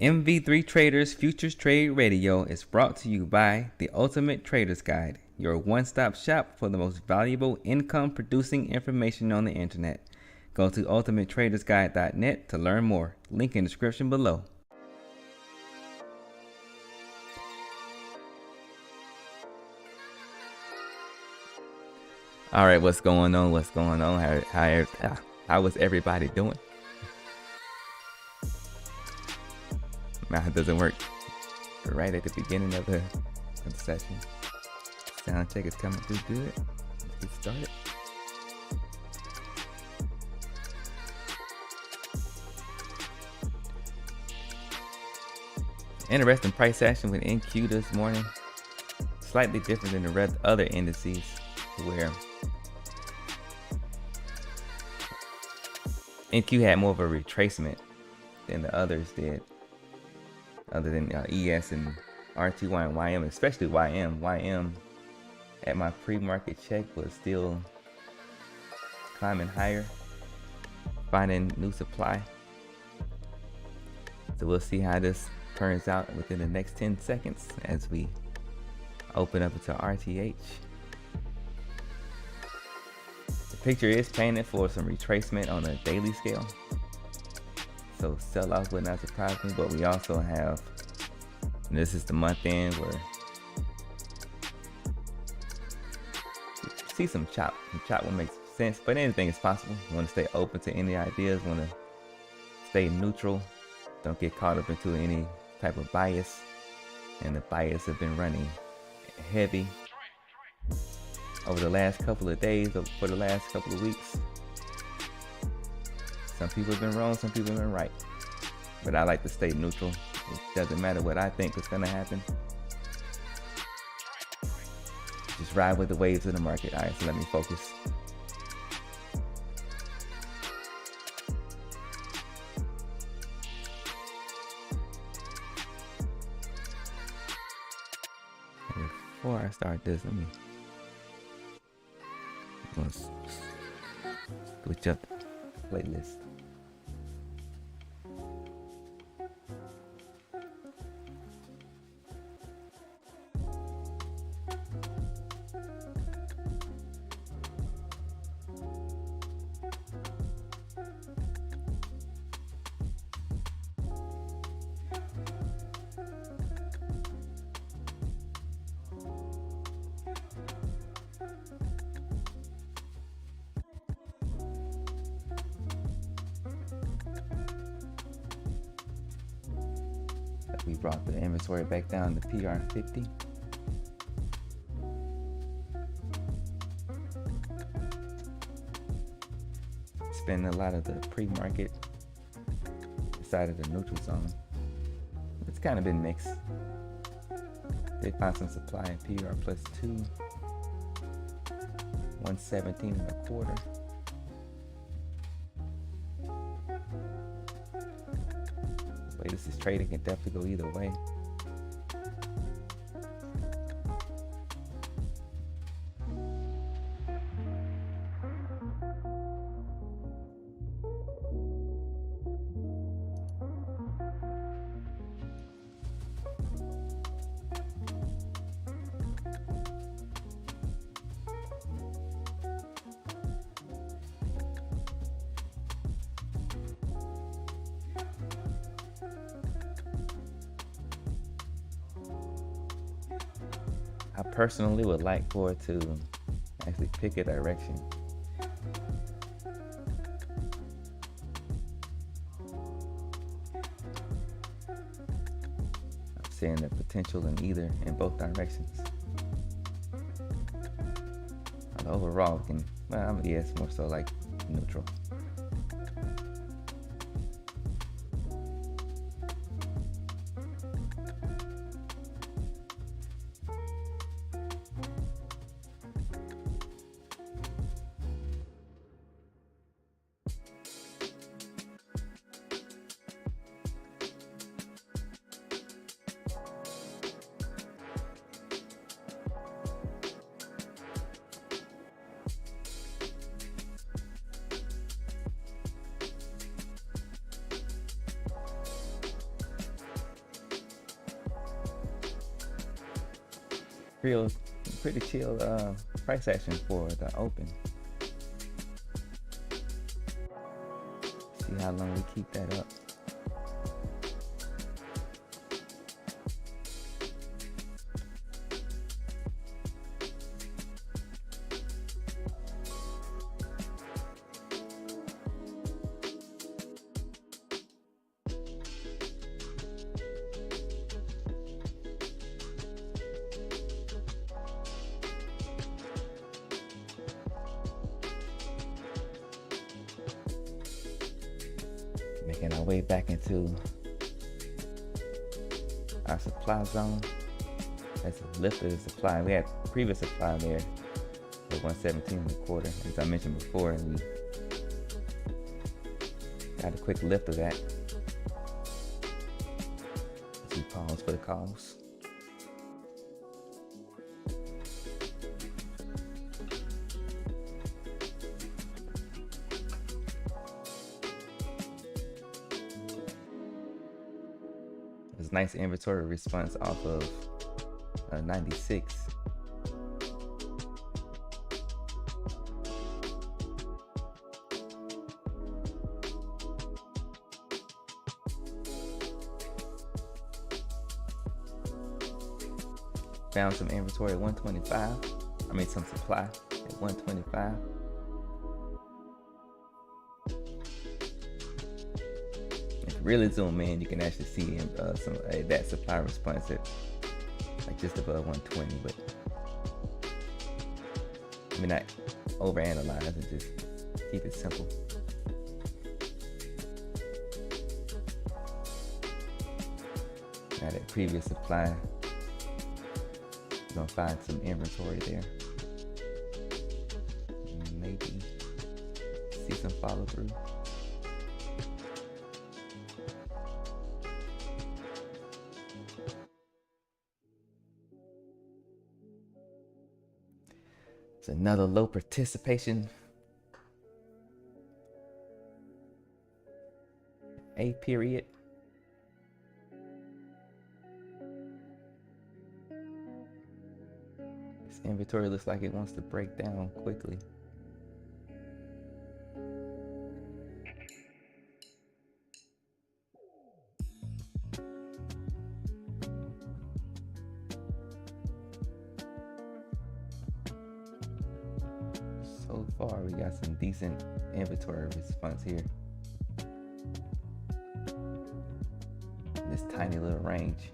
MV3 Traders Futures Trade Radio is brought to you by The Ultimate Trader's Guide, your one-stop shop for the most valuable income-producing information on the internet. Go to ultimatetradersguide.net to learn more. Link in the description below. All right, what's going on? How is everybody doing? It doesn't work right at the beginning of the session. Sound check is coming through good. Let's get started. Interesting price action with NQ this morning. Slightly different than the other indices, where NQ had more of a retracement than the others did. Other than ES and RTY and YM, especially YM. YM at my pre-market check was still climbing higher, finding new supply. So we'll see how this turns out within the next 10 seconds as we open up into RTH. The picture is painted for some retracement on a daily scale. So sell-off would not surprise me, but we also have, and this is the month end where you see some chop. Some chop will make sense, but anything is possible. You want to stay open to any ideas, want to stay neutral. Don't get caught up into any type of bias. And the bias have been running heavy over the last couple of days, or for the last couple of weeks. Some people have been wrong, some people have been right. But I like to stay neutral. It doesn't matter what I think is gonna happen. Just ride with the waves of the market. All right, so let me focus. Before I start this, let me switch up the playlist. We brought the inventory back down to PR50. Spending a lot of the pre-market inside of the neutral zone. It's kind of been mixed. They found some supply in PR plus 2, 117 and a quarter. The way this is trading can definitely go either way. I personally would like for it to actually pick a direction. I'm seeing the potential in both directions. But overall, it's more so like neutral. pretty chill price action for the open. See how long we keep that up. Making our way back into our supply zone. That's a lift of the supply. We had previous supply there at 117.25. As I mentioned before, we got a quick lift of that. We pause for the calls. Nice inventory response off of 96. Found some inventory at 125. I mean some supply at 125. Really zoom in, you can actually see some that supply response at like just above 120, but I mean not overanalyze and just keep it simple. Now that previous supply, you're gonna find some inventory there. Maybe see some follow through. It's another low participation A period. This inventory looks like it wants to break down quickly. So far, we got some decent inventory response here. This tiny little range.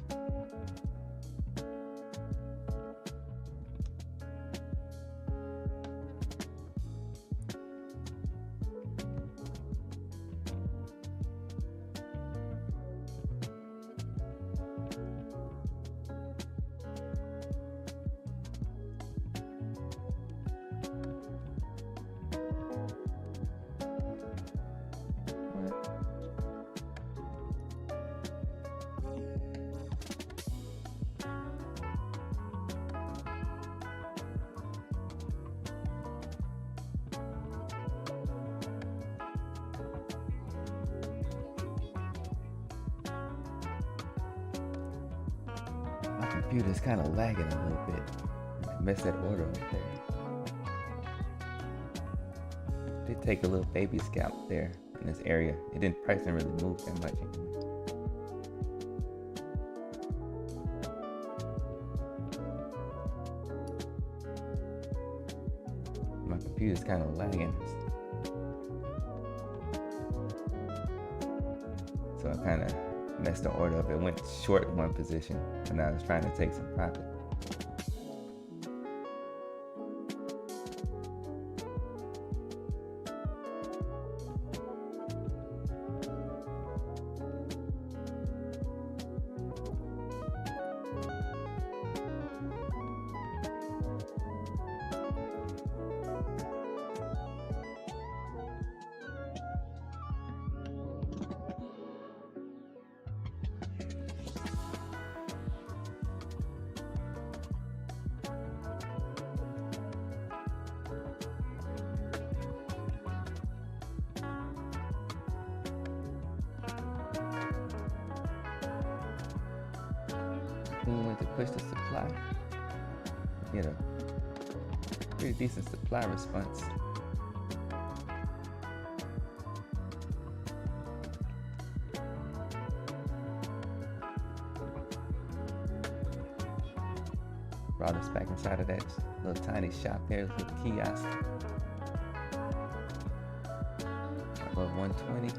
Computer's kind of lagging a little bit. I messed that order up there. Did take a little baby scalp there in this area. Price didn't really move that much anymore. My computer's kind of lagging. So I kind of messed the order up. It went short in one position, and I was trying to take some profit. We went to push the supply. get a pretty decent supply response. Brought us back inside of that little tiny shop there, little kiosk. Above 120.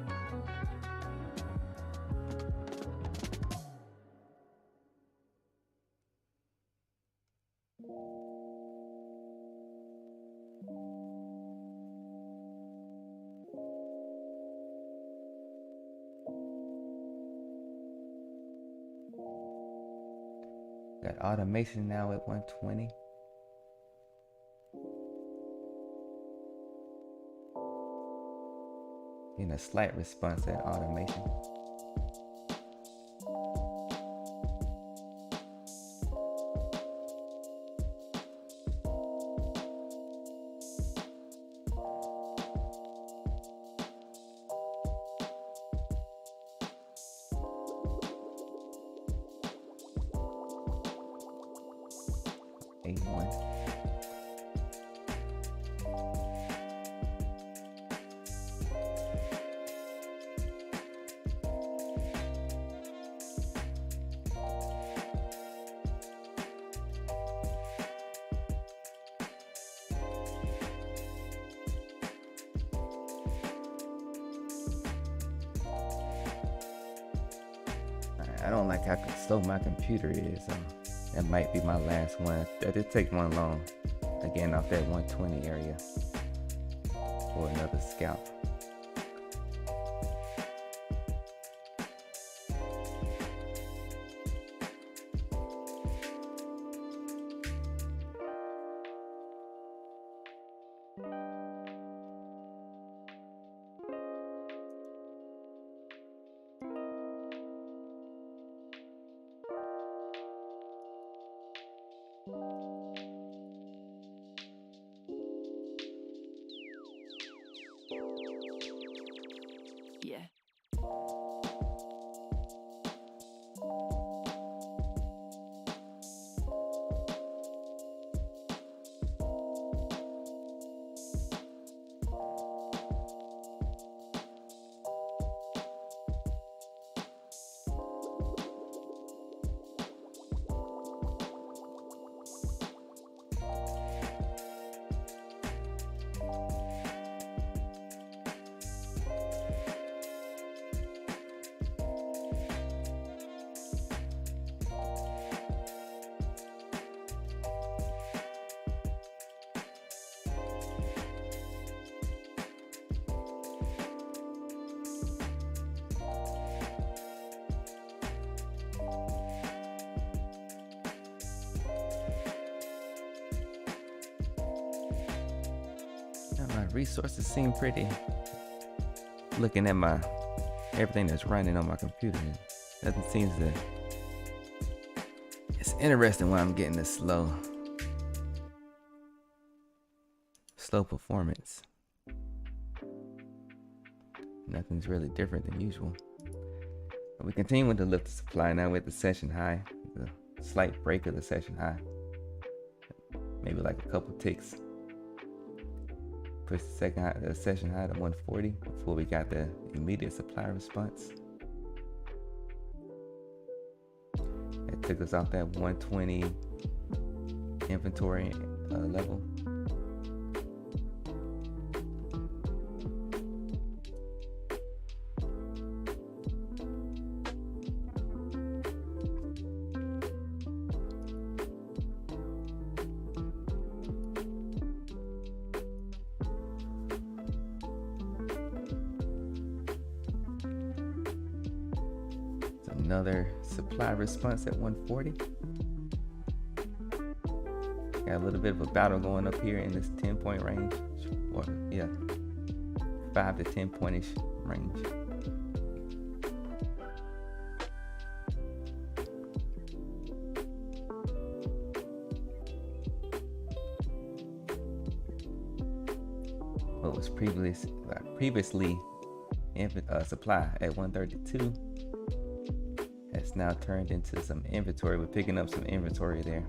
Got automation now at 120. Getting a slight response at automation. A1. I don't like how slow my computer is. That might be my last one. That did take one long. Again, off that 120 area for another scalp. Yeah. My resources seem pretty. Looking at my everything that's running on my computer, it doesn't seem to. It's interesting why I'm getting this slow performance. Nothing's really different than usual. But we continue with the lift supply now with the session high, the slight break of the session high. Maybe like a couple ticks. Push the session high to 140 before we got the immediate supply response. It took us off that 120 inventory level. Another supply response at 140. Got a little bit of a battle going up here in this 10-point range, or yeah, 5 to 10 point-ish range. What was previously supply at 132. It's now turned into some inventory. We're picking up some inventory there.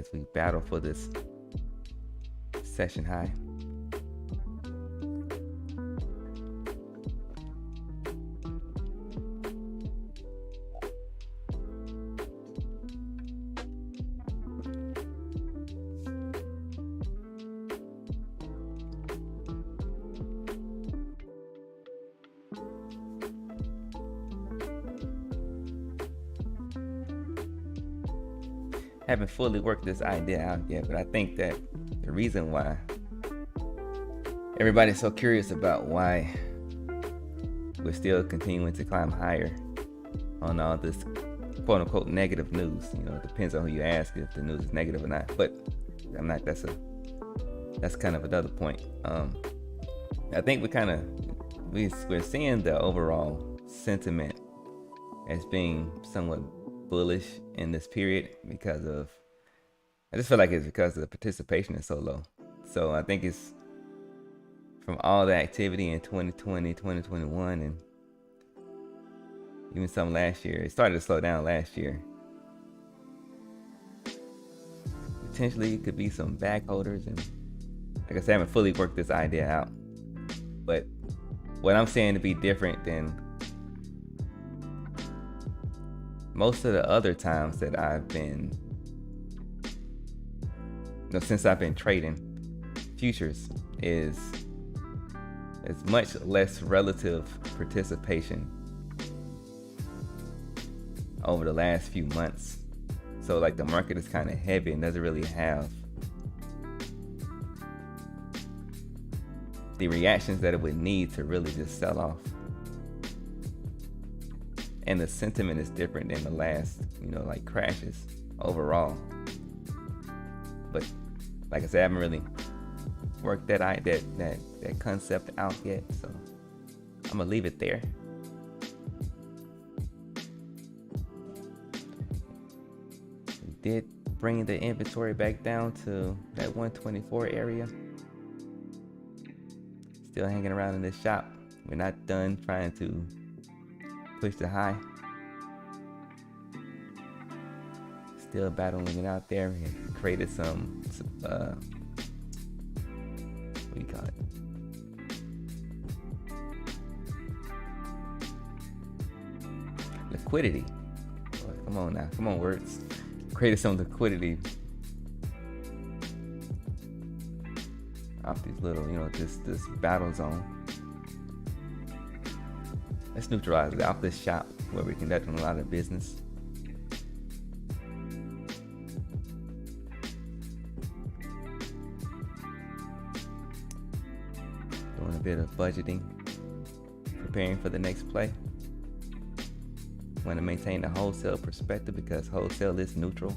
as we battle for this session high. Haven't fully worked this idea out yet, but I think that the reason why everybody's so curious about why we're still continuing to climb higher on all this quote unquote negative news, you know, it depends on who you ask if the news is negative or not, but I'm not, that's kind of another point. I think we're seeing the overall sentiment as being somewhat bullish in this period because I just feel like it's because the participation is so low. So I think it's from all the activity in 2020, 2021, and even some last year. It started to slow down last year. Potentially it could be some back holders, and like I said, I haven't fully worked this idea out. But what I'm saying to be different than most of the other times that I've been, since I've been trading futures, is much less relative participation over the last few months. So like the market is kind of heavy and doesn't really have the reactions that it would need to really just sell off. And the sentiment is different than the last, like crashes overall. But like I said, I haven't really worked that concept out yet, so I'm gonna leave it there. We did bring the inventory back down to that 124 area. Still hanging around in this shop. We're not done trying to push the high. Still battling it out there. We created some what do you call it? Liquidity. Oh, come on now, come on words. Created some liquidity off these little, this battle zone. Let's neutralize it off this shop where we're conducting a lot of business. Doing a bit of budgeting, preparing for the next play. Want to maintain the wholesale perspective because wholesale is neutral,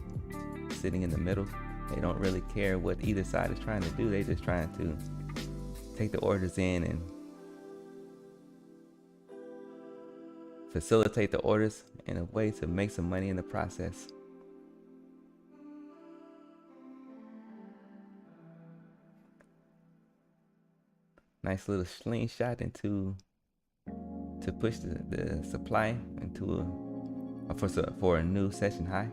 sitting in the middle. They don't really care what either side is trying to do. They're just trying to take the orders in and facilitate the orders in a way to make some money in the process. Nice little slingshot to push the supply into for a new session high.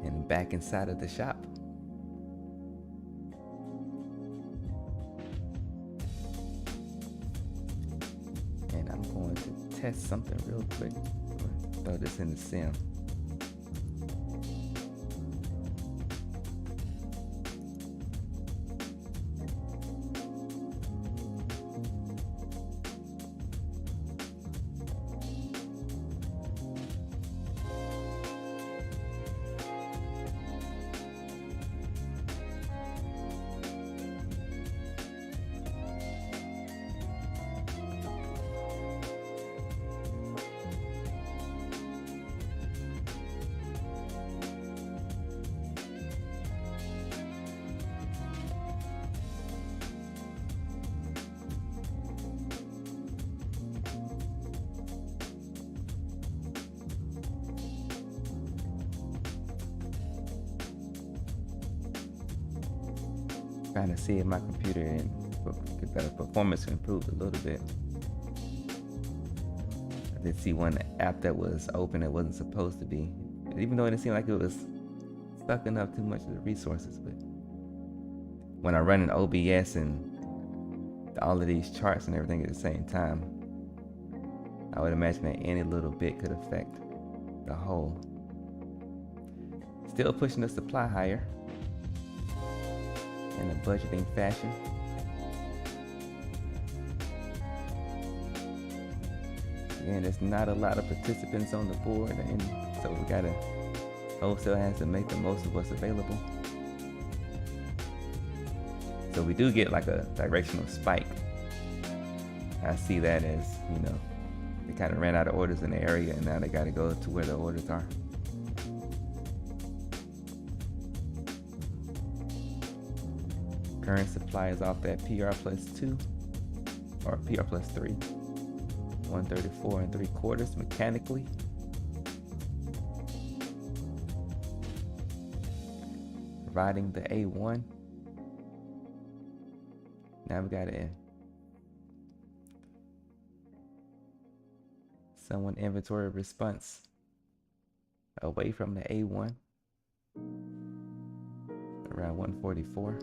And back inside of the shop. And I'm going to test something real quick. Throw this in the sim. Trying to see if my computer could the performance improved a little bit. I did see one app that was open that wasn't supposed to be, even though it didn't seem like it was sucking up too much of the resources. But when I run an OBS and all of these charts and everything at the same time, I would imagine that any little bit could affect the whole. Still pushing the supply higher in a budgeting fashion. Again, there's not a lot of participants on the board, and so we gotta, wholesale has to make the most of what's available. So we do get like a directional spike. I see that as, you know, they kind of ran out of orders in the area and now they got to go to where the orders are. Current supply is off that PR plus 2 or PR plus 3. 134 3/4 mechanically. Providing the A1. Now we got a someone inventory response away from the A1 around 144.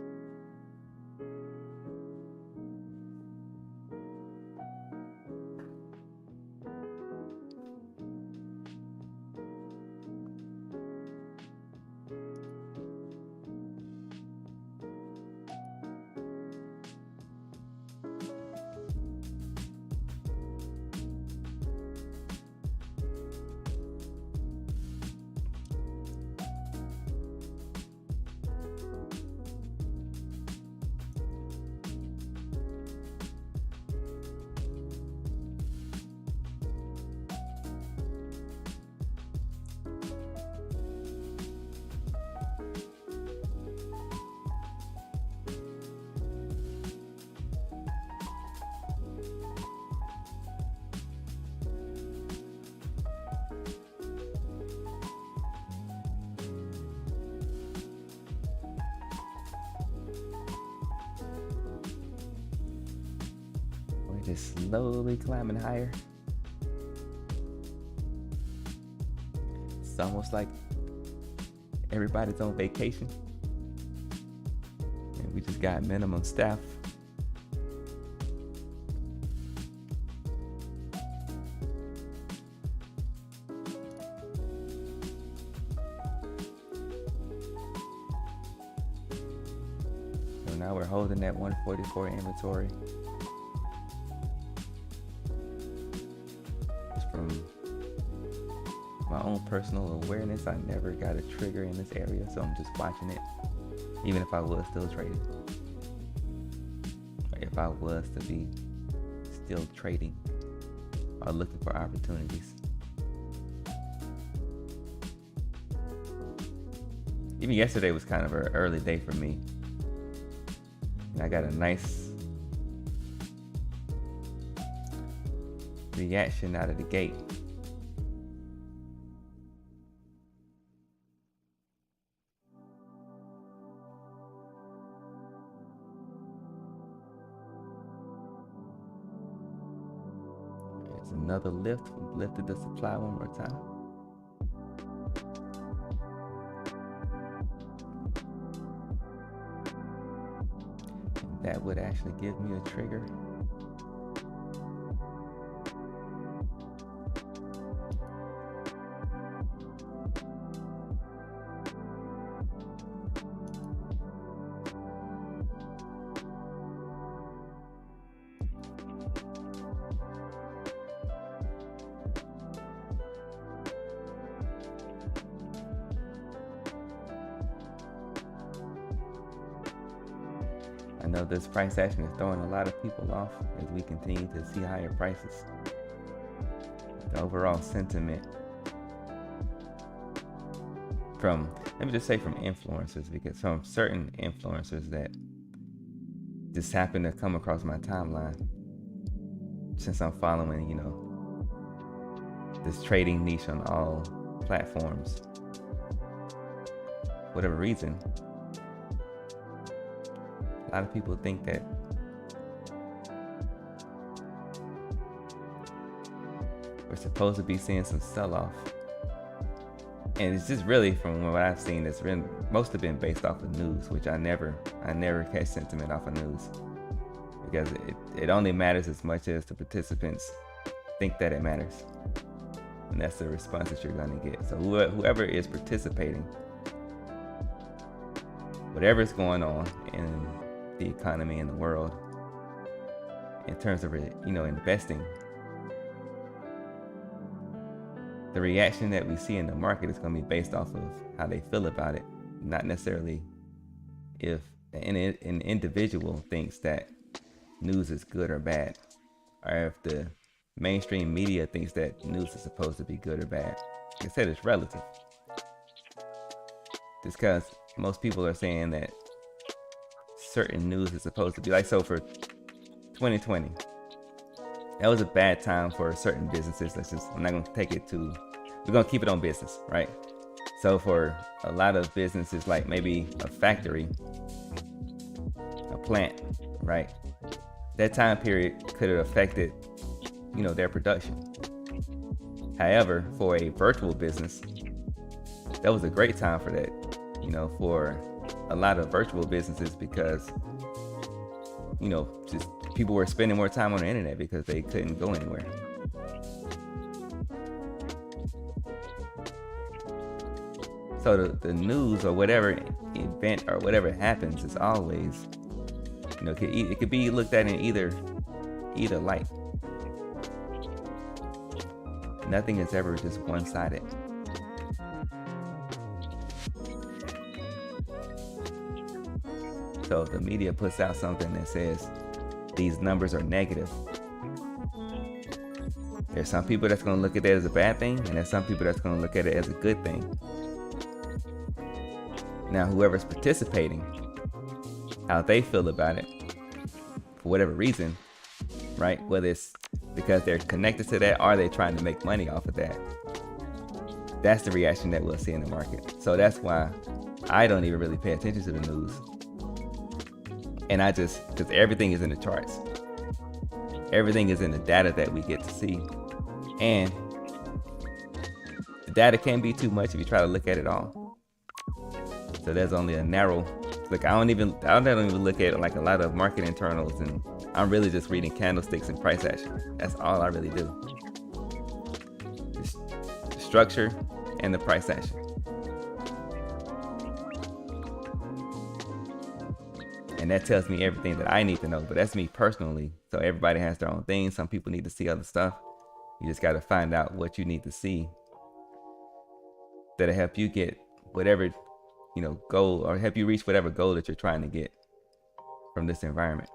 Just slowly climbing higher. It's almost like everybody's on vacation and we just got minimum staff. So now we're holding that 144 inventory. My own personal awareness, I never got a trigger in this area, so I'm just watching it, even if I was still trading. Or if I was to be still trading or looking for opportunities. Even yesterday was kind of an early day for me. And I got a nice reaction out of the gate. Another lift. We've lifted the supply one more time. And that would actually give me a trigger. I know this price action is throwing a lot of people off as we continue to see higher prices. The overall sentiment from, let me just say from influencers, because from certain influencers that just happen to come across my timeline since I'm following, you know, this trading niche on all platforms. Whatever reason, a lot of people think that we're supposed to be seeing some sell-off. And it's just really, from what I've seen, it's been mostly been based off of news, which I never catch sentiment off of news, because it only matters as much as the participants think that it matters, and that's the response that you're going to get. So whoever is participating, whatever's going on in the economy and the world in terms of investing, the reaction that we see in the market is going to be based off of how they feel about it, not necessarily if an individual thinks that news is good or bad, or if the mainstream media thinks that news is supposed to be good or bad. Like I said, it's relative. Just because most people are saying that certain news is supposed to be like, so for 2020, that was a bad time for certain businesses. I'm not going to take it to, we're going to keep it on business, right? So for a lot of businesses, like maybe a factory, a plant, right? That time period could have affected, their production. However, for a virtual business, that was a great time for that, for a lot of virtual businesses, because, just people were spending more time on the internet because they couldn't go anywhere. So the news or whatever event or whatever happens is always, it could be looked at in either light. Nothing is ever just one-sided. So if the media puts out something that says these numbers are negative, there's some people that's going to look at that as a bad thing, and there's some people that's going to look at it as a good thing. Now, whoever's participating, how they feel about it, for whatever reason, right? Whether it's because they're connected to that or they're trying to make money off of that, that's the reaction that we'll see in the market. So that's why I don't even really pay attention to the news. And because everything is in the charts. Everything is in the data that we get to see. And the data can be too much if you try to look at it all. So there's only a narrow, like I don't even look at like a lot of market internals, and I'm really just reading candlesticks and price action. That's all I really do. The structure and the price action. And that tells me everything that I need to know, but that's me personally. So everybody has their own thing. Some people need to see other stuff. You just got to find out what you need to see that'll help you get whatever, goal, or help you reach whatever goal that you're trying to get from this environment.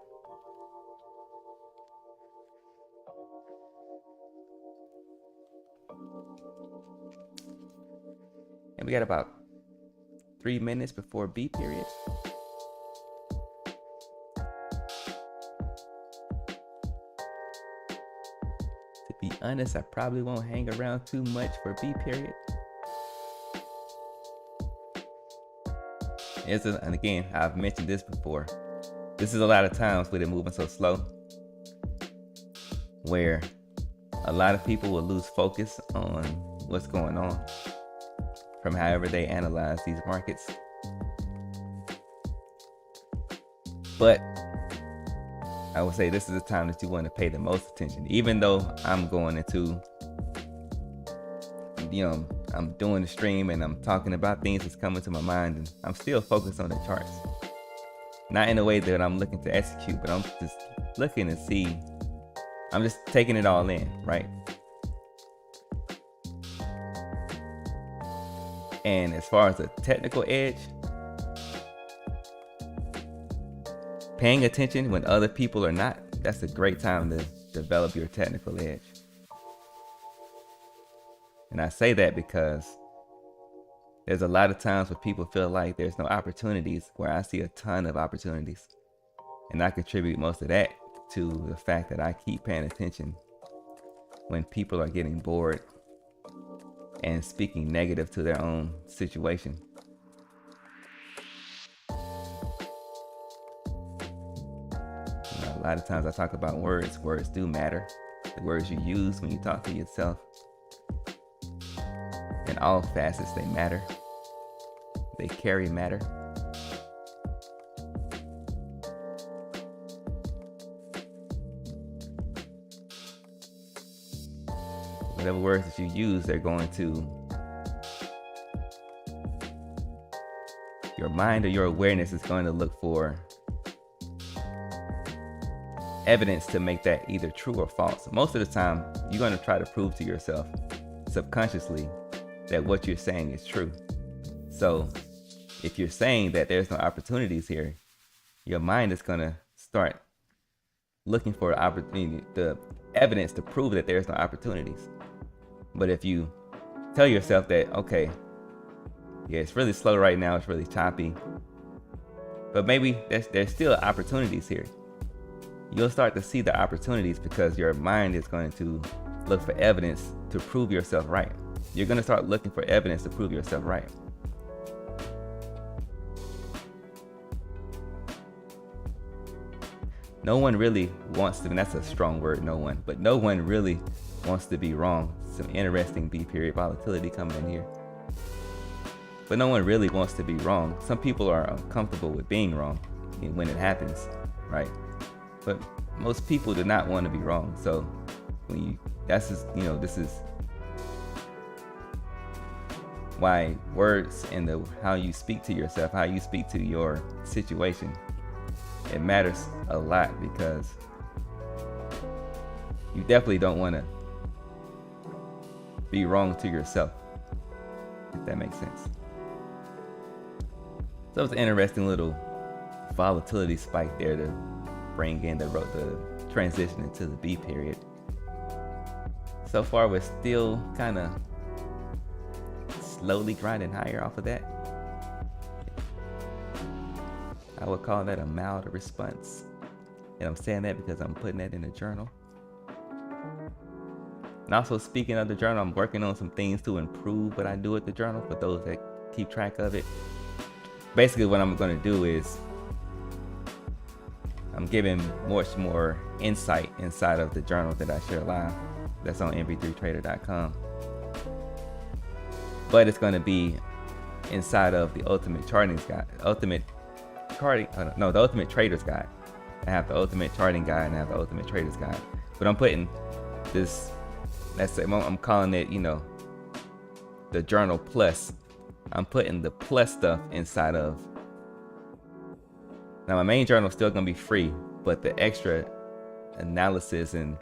And we got about 3 minutes before B period. To be honest, I probably won't hang around too much for B period. And again, I've mentioned this before. This is a lot of times with it moving so slow, where a lot of people will lose focus on what's going on from however they analyze these markets. But I would say this is the time that you want to pay the most attention. Even though I'm going into, I'm doing the stream and I'm talking about things that's coming to my mind, and I'm still focused on the charts. Not in a way that I'm looking to execute, but I'm just looking to see, I'm just taking it all in, right? And as far as a technical edge, paying attention when other people are not, that's a great time to develop your technical edge. And I say that because there's a lot of times where people feel like there's no opportunities, where I see a ton of opportunities. And I contribute most of that to the fact that I keep paying attention when people are getting bored and speaking negative to their own situation. A lot of times I talk about words. Words do matter. the words you use when you talk to yourself. In all facets, they matter. They carry matter. Whatever words that you use, they're going to, your mind or your awareness is going to look for evidence to make that either true or false. Most of the time, you're going to try to prove to yourself subconsciously that what you're saying is true. So if you're saying that there's no opportunities here, your mind is going to start looking for the opportunity, the evidence to prove that there's no opportunities. But if you tell yourself that, okay, yeah, it's really slow right now, it's really choppy, but maybe there's still opportunities here, you'll start to see the opportunities because your mind is going to look for evidence to prove yourself right. You're going to start looking for evidence to prove yourself right. No one really wants to, and that's a strong word, no one, but no one really wants to be wrong. Some interesting B period volatility coming in here. But no one really wants to be wrong. Some people are uncomfortable with being wrong when it happens, right? But most people do not want to be wrong. So when you, that's just, you know, this is why words and how you speak to yourself, how you speak to your situation, it matters a lot, because you definitely don't want to be wrong to yourself, if that makes sense. So it's an interesting little volatility spike there to bring in the transition into the B period. So far, we're still kind of slowly grinding higher off of that. I would call that a mild response. And I'm saying that because I'm putting that in the journal. And also, speaking of the journal, I'm working on some things to improve what I do with the journal for those that keep track of it. Basically, what I'm going to do is I'm giving much more insight inside of the journal that I share live. That's on mv3trader.com. But it's going to be inside of the Ultimate Charting Guide, the Ultimate Trader's Guide. I have the Ultimate Charting Guide and I have the Ultimate Trader's Guide. But I'm putting this, I'm calling it, you know, the Journal Plus. I'm putting the plus stuff inside of. Now my main journal is still going to be free, but the extra analysis and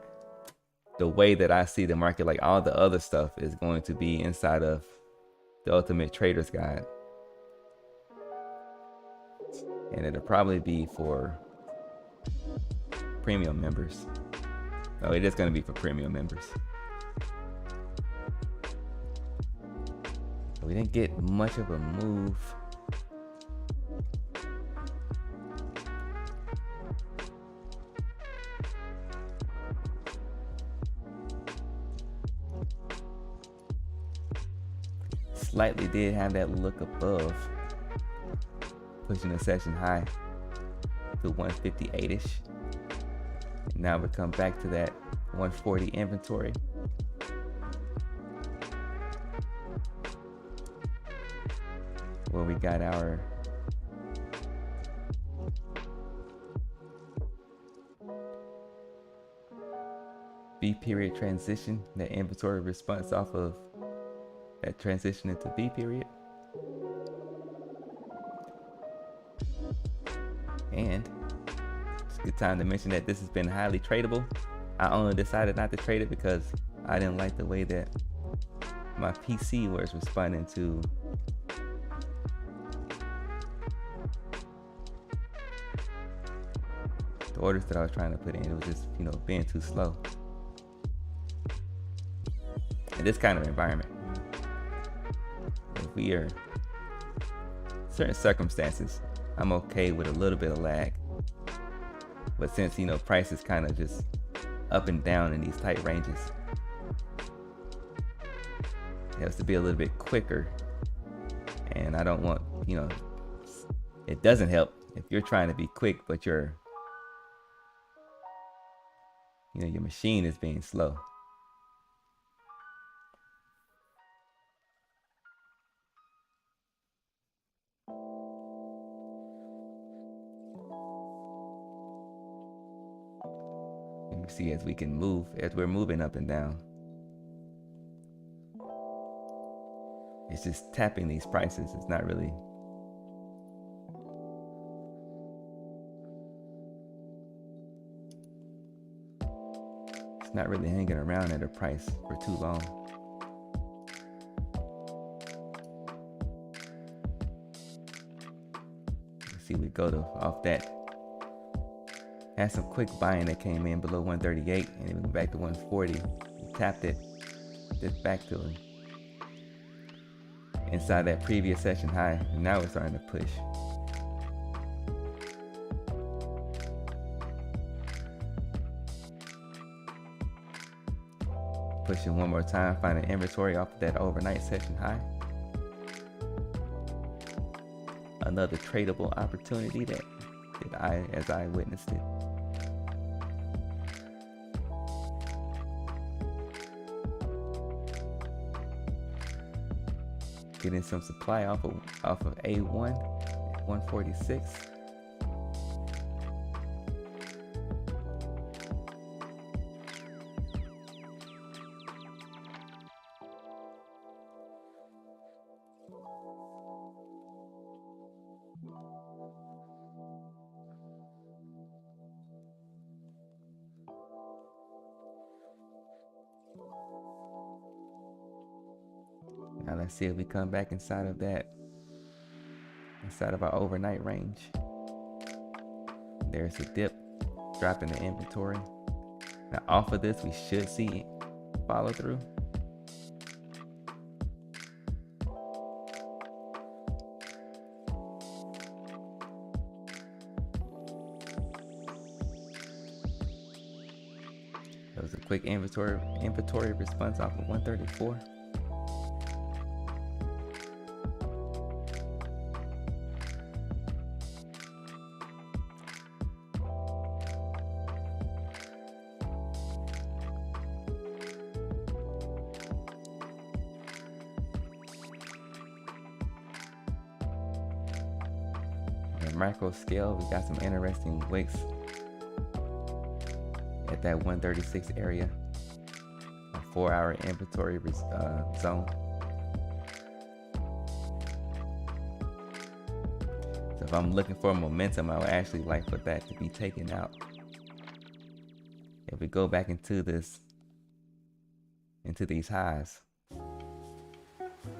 the way that I see the market, like all the other stuff, is going to be inside of the Ultimate Trader's Guide. And it'll probably be for premium members. Oh, it is going to be for premium members. We didn't get much of a move. Slightly did have that look above, pushing the session high to 158-ish. Now we come back to that 140 inventory. Where we got our B period transition, that inventory response off of that transition into B period. And it's a good time to mention that this has been highly tradable. I only decided not to trade it because I didn't like the way that my PC was responding to the orders that I was trying to put in. It was just, you know, being too slow. In this kind of environment, if we are certain circumstances, I'm okay with a little bit of lag. But since, you know, price is kind of just up and down in these tight ranges, it has to be a little bit quicker. And I don't want, you know, it doesn't help if you're trying to be quick, but you're you know, your machine is being slow. You see, as we can move, as we're moving up and down, it's just tapping these prices. It's not really, hanging around at a price for too long. You see, we go to off that. Had some quick buying that came in below 138, and it went back to 140. We tapped it, just back to inside that previous session high, and now we're starting to push. Pushing one more time, finding inventory off of that overnight session high. Another tradable opportunity as I witnessed it. Getting some supply off of A1 at 146. Now let's see if we come back inside of our overnight range. There's a dip, dropping the inventory. Now off of this, we should see follow through. That was a quick inventory response off of 134. Macro scale, we got some interesting wicks at that 136 area, a 4-hour inventory zone. So if I'm looking for momentum, I would actually like for that to be taken out. If we go back into these highs,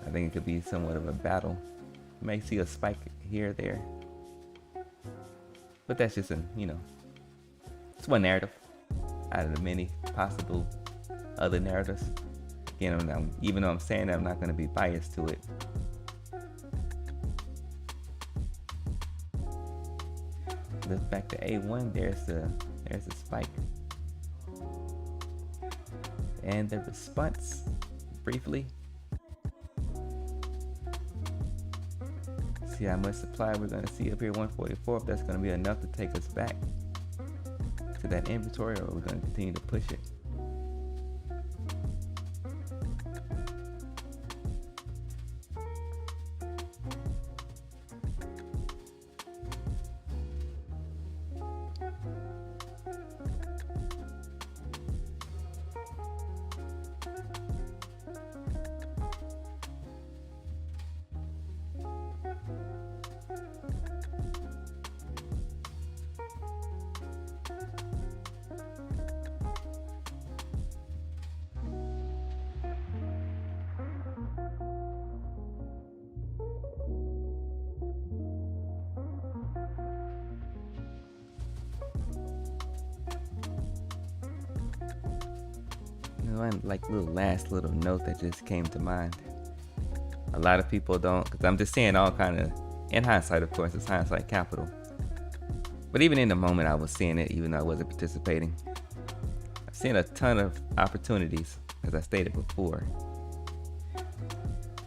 I think it could be somewhat of a battle. You may see a spike here or there, but that's just it's one narrative out of the many possible other narratives. Again, even though I'm saying that, I'm not going to be biased to it. Look back to A1. There's a spike, and the response briefly. See how much supply we're going to see up here, 144. If that's going to be enough to take us back to that inventory, or we're going to continue to push it. Like last little note that just came to mind. A lot of people don't, because I'm just saying all kind of, in hindsight, of course, it's hindsight capital. But even in the moment, I was seeing it, even though I wasn't participating. I've seen a ton of opportunities, as I stated before.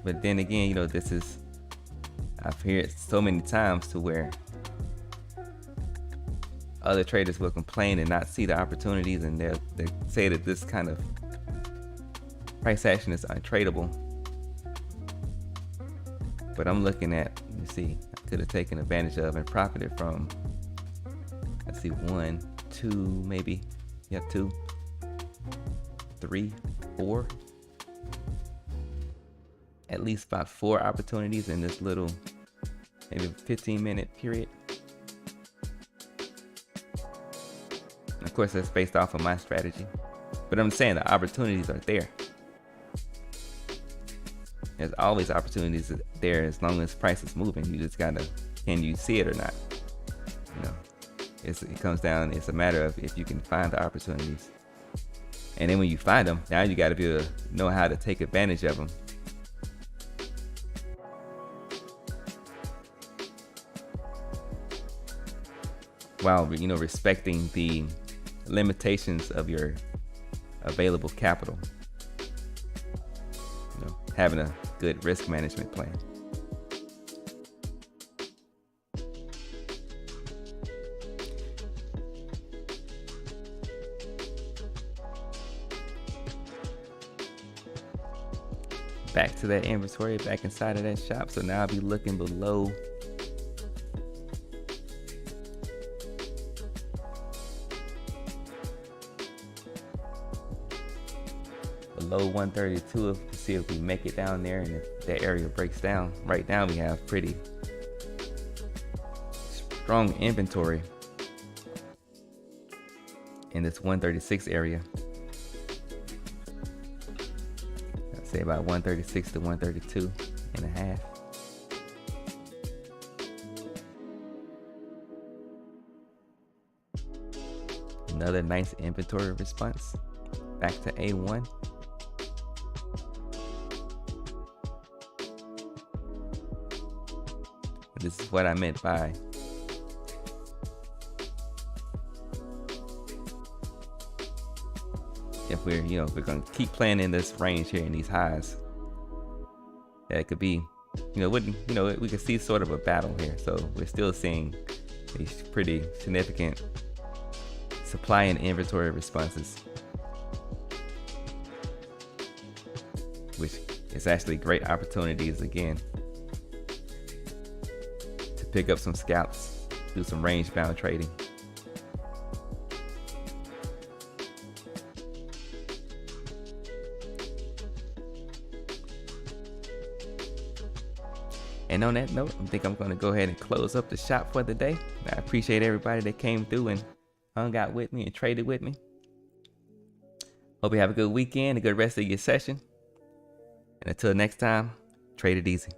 But then again, I've heard it so many times to where other traders will complain and not see the opportunities, and they'll say that this kind of price action is untradeable. But I'm looking at, let me see, I could have taken advantage of and profited from, let's see, 1, 2, maybe, yeah, 2, 3, 4, at least about 4 opportunities in this little, maybe 15-minute period. Of course, that's based off of my strategy, but I'm saying the opportunities are there. There's always opportunities there as long as price is moving. You just gotta, can you see it or not? You know, it comes down, it's a matter of if you can find the opportunities. And then when you find them, now you gotta be able to know how to take advantage of them. While, you know, respecting the limitations of your available capital. You know, having a good risk management plan. Back to that inventory, back inside of that shop. So now I'll be looking below below 132 to see if we make it down there, and if that area breaks down. Right now we have pretty strong inventory in this 136 area. I'd say about 136 to 132 and a half. Another nice inventory response back to A1. This is what I meant by if we're, you know, if we're going to keep playing in this range here in these highs, that could be, you know, we could see sort of a battle here. So we're still seeing these pretty significant supply and inventory responses, which is actually great opportunities again to pick up some scalps, do some range bound trading. And on that note, I think I'm going to go ahead and close up the shop for the day. I appreciate everybody that came through and hung out with me and traded with me. Hope you have a good weekend, a good rest of your session. And until next time, trade it easy.